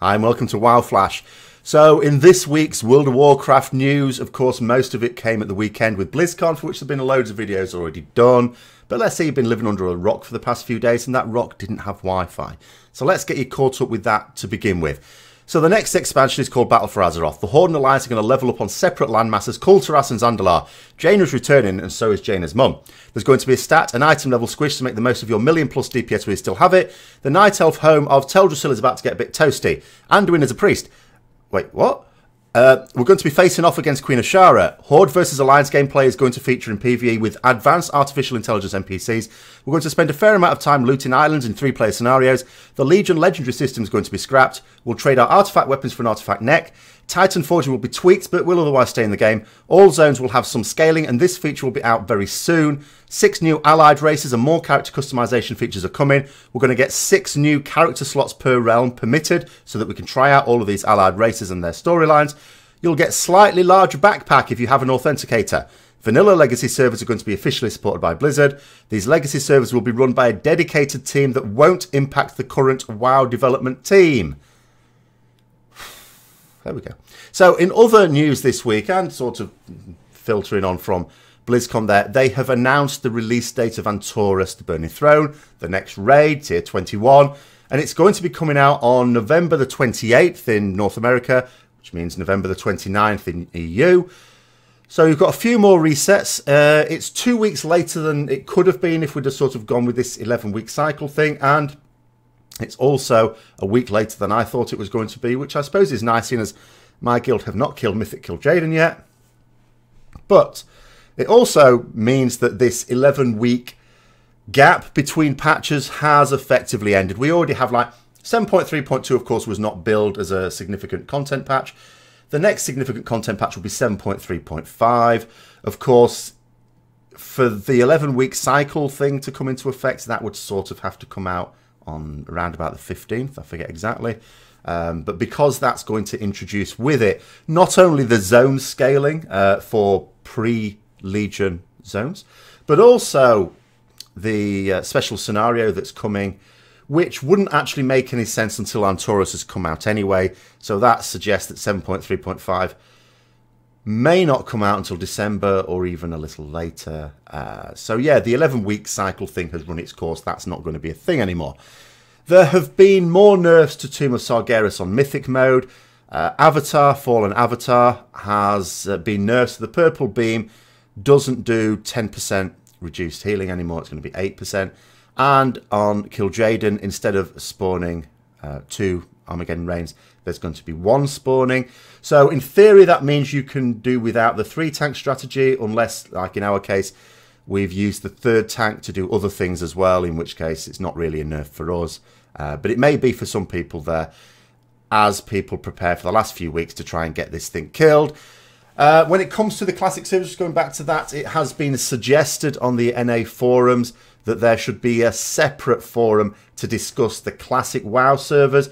Hi and welcome to WoW Flash. So in this week's World of Warcraft news, of course most of it came at the weekend with BlizzCon, for which there have been loads of videos already done. But let's say you've been living under a rock for the past few days and that rock didn't have Wi-Fi. So let's get you caught up with that to begin with. So the next expansion is called Battle for Azeroth. The Horde and Alliance are going to level up on separate landmasses, Kulturas and Zandalar. Jaina's returning, and so is Jaina's mum. There's going to be a stat and item level squish to make the most of your million plus DPS where you still have it. The Night Elf home of Teldrassil is about to get a bit toasty. Anduin is a priest. Wait, what? We're going to be facing off against Queen Ashara. Horde versus Alliance gameplay is going to feature in PvE with advanced artificial intelligence NPCs. We're going to spend a fair amount of time looting islands in 3-player scenarios. The Legion legendary system is going to be scrapped. We'll trade our artifact weapons for an artifact neck. Titan Forging will be tweaked, but will otherwise stay in the game. All zones will have some scaling, and this feature will be out very soon. 6 new allied races and more character customization features are coming. We're going to get 6 new character slots per realm permitted, so that we can try out all of these allied races and their storylines. You'll get slightly larger backpack if you have an authenticator. Vanilla legacy servers are going to be officially supported by Blizzard. These legacy servers will be run by a dedicated team that won't impact the current WoW development team. There we go. So in other news this week, and sort of filtering on from BlizzCon there, they have announced the release date of Antorus, the Burning Throne, the next raid, Tier 21, and it's going to be coming out on November the 28th in North America, which means November the 29th in EU. So you've got a few more resets. It's 2 weeks later than it could have been if we'd have sort of gone with this 11-week cycle thing, and it's also a week later than I thought it was going to be, which I suppose is nice, seeing as my guild have not killed Mythic Kil'jaeden yet. But it also means that this 11-week gap between patches has effectively ended. We already have like 7.3.2, of course, was not billed as a significant content patch. The next significant content patch will be 7.3.5. Of course, for the 11-week cycle thing to come into effect, that would sort of have to come out on around about the 15th, I forget exactly. But because that's going to introduce with it not only the zone scaling for pre-Legion zones, but also the special scenario that's coming, which wouldn't actually make any sense until Antorus has come out anyway. So that suggests that 7.3.5 may not come out until December or even a little later. So yeah, the 11-week cycle thing has run its course. That's not going to be a thing anymore. There have been more nerfs to Tomb of Sargeras on Mythic mode. Avatar, Fallen Avatar, has been nerfed. So the purple beam doesn't do 10% reduced healing anymore. It's going to be 8%. And on Kil'jaeden, instead of spawning 2 Armageddon Rains, there's going to be 1 spawning. So in theory, that means you can do without the 3-tank strategy, unless, like in our case, we've used the 3rd tank to do other things as well, in which case it's not really a nerf for us. But it may be for some people there, as people prepare for the last few weeks to try and get this thing killed. When it comes to the classic servers, just going back to that, it has been suggested on the NA forums that there should be a separate forum to discuss the classic WoW servers.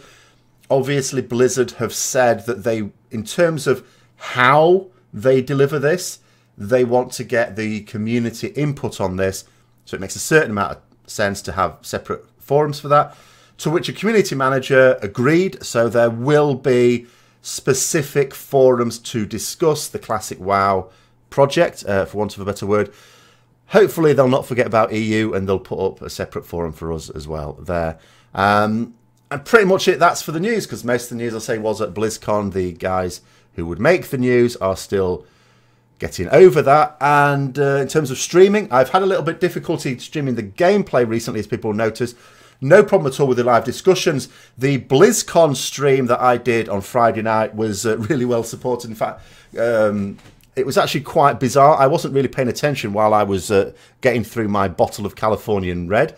Obviously, Blizzard have said that they, in terms of how they deliver this, they want to get the community input on this. So it makes a certain amount of sense to have separate forums for that, to which a community manager agreed. So there will be specific forums to discuss the classic WoW project, for want of a better word. Hopefully they'll not forget about EU and they'll put up a separate forum for us as well there. And pretty much that's for the news, because most of the news, I say, was at BlizzCon. The guys who would make the news are still getting over that. And in terms of streaming, I've had a little bit difficulty streaming the gameplay recently, as people notice. No problem at all with the live discussions. The BlizzCon stream that I did on Friday night was really well supported. In fact, it was actually quite bizarre. I wasn't really paying attention while I was getting through my bottle of Californian Red.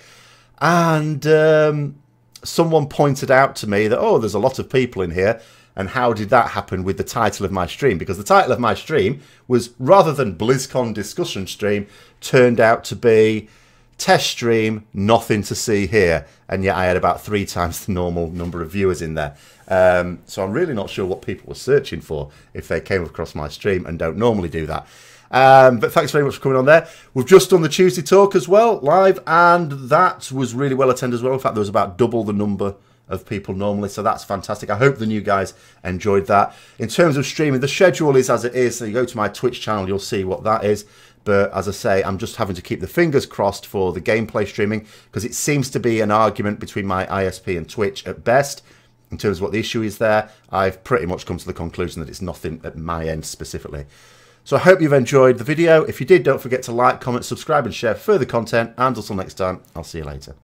And someone pointed out to me that, oh, there's a lot of people in here. And how did that happen with the title of my stream? Because the title of my stream was, rather than BlizzCon discussion stream, turned out to be test stream, nothing to see here. And yet I had about 3 times the normal number of viewers in there. So I'm really not sure what people were searching for if they came across my stream and don't normally do that. But thanks very much for coming on there. We've just done the Tuesday talk as well, live, and that was really well attended as well. In fact, there was about double the number of people normally, so that's fantastic. I hope the new guys enjoyed that. In terms of streaming, the schedule is as it is, so you go to my Twitch channel, you'll see what that is. But as I say, I'm just having to keep the fingers crossed for the gameplay streaming, because it seems to be an argument between my ISP and Twitch at best. In terms of what the issue is there, I've pretty much come to the conclusion that it's nothing at my end specifically. So I hope you've enjoyed the video. If you did, don't forget to like, comment, subscribe and share further content. And until next time, I'll see you later.